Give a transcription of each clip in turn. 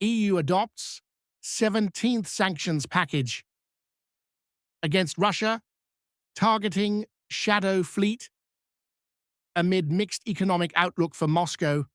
EU adopts 17th sanctions package against Russia, targeting shadow fleet amid mixed economic outlook for Moscow.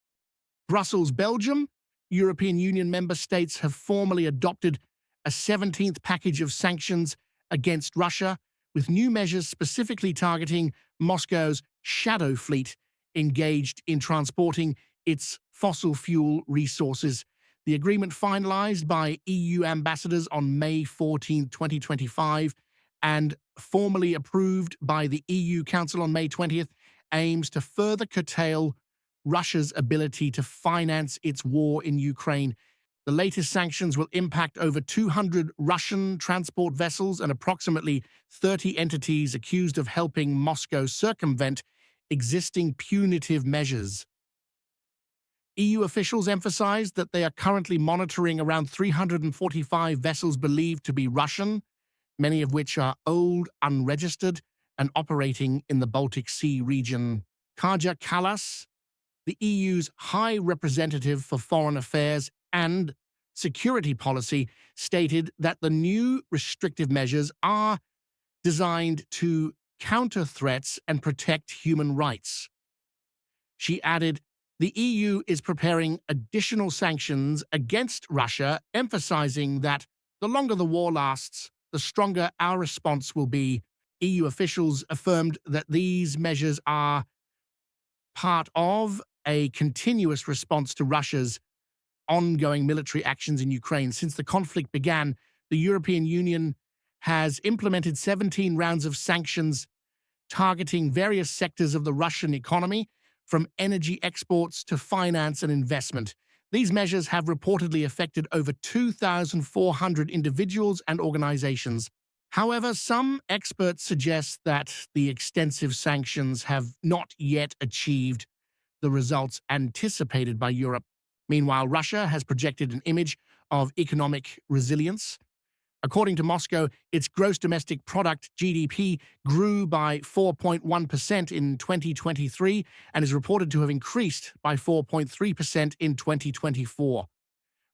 Brussels, Belgium, European Union member states have formally adopted a 17th package of sanctions against Russia, with new measures specifically targeting Moscow's shadow fleet engaged in transporting its fossil fuel resources. The agreement, finalized by EU ambassadors on May 14, 2025, and formally approved by the EU Council on May 20th, aims to further curtail Russia's ability to finance its war in Ukraine. The latest sanctions will impact over 200 Russian transport vessels and approximately 30 entities accused of helping Moscow circumvent existing punitive measures. EU officials emphasized that they are currently monitoring around 345 vessels believed to be Russian, many of which are old, unregistered, and operating in the Baltic Sea region. Kaja, Kallas, the EU's High Representative for Foreign Affairs and Security Policy, stated that the new restrictive measures are designed to counter threats and protect human rights. She added, the EU is preparing additional sanctions against Russia, emphasizing that the longer the war lasts, the stronger our response will be. EU officials affirmed that these measures are part of a continuous response to Russia's ongoing military actions in Ukraine. Since the conflict began, the European Union has implemented 17 rounds of sanctions targeting various sectors of the Russian economy, from energy exports to finance and investment. These measures have reportedly affected over 2,400 individuals and organizations. However, some experts suggest that the extensive sanctions have not yet achieved the results anticipated by Europe. Meanwhile, Russia has projected an image of economic resilience. According to Moscow, its gross domestic product, GDP, grew by 4.1% in 2023 and is reported to have increased by 4.3% in 2024.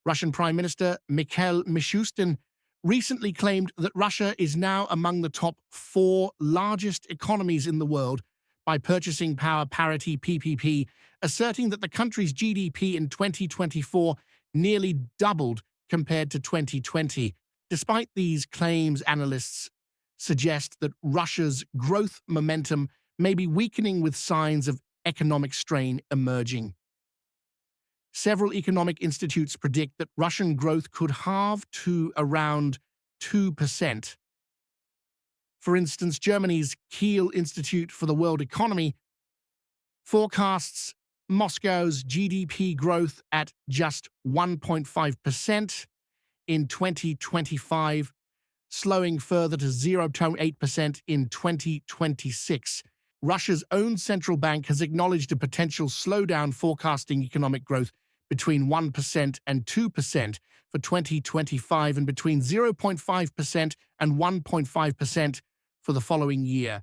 Russian Prime Minister Mishustin recently claimed that Russia is now among the top 4 largest economies in the world by purchasing power parity PPP, asserting that the country's GDP in 2024 nearly doubled compared to 2020. Despite these claims, analysts suggest that Russia's growth momentum may be weakening, with signs of economic strain emerging. Several economic institutes predict that Russian growth could halve to around 2%. For instance, Germany's Kiel Institute for the World Economy forecasts Moscow's GDP growth at just 1.5% in 2025, slowing further to 0.8% in 2026. Russia's own central bank has acknowledged a potential slowdown, forecasting economic growth between 1% and 2% for 2025 and between 0.5% and 1.5% for the following year.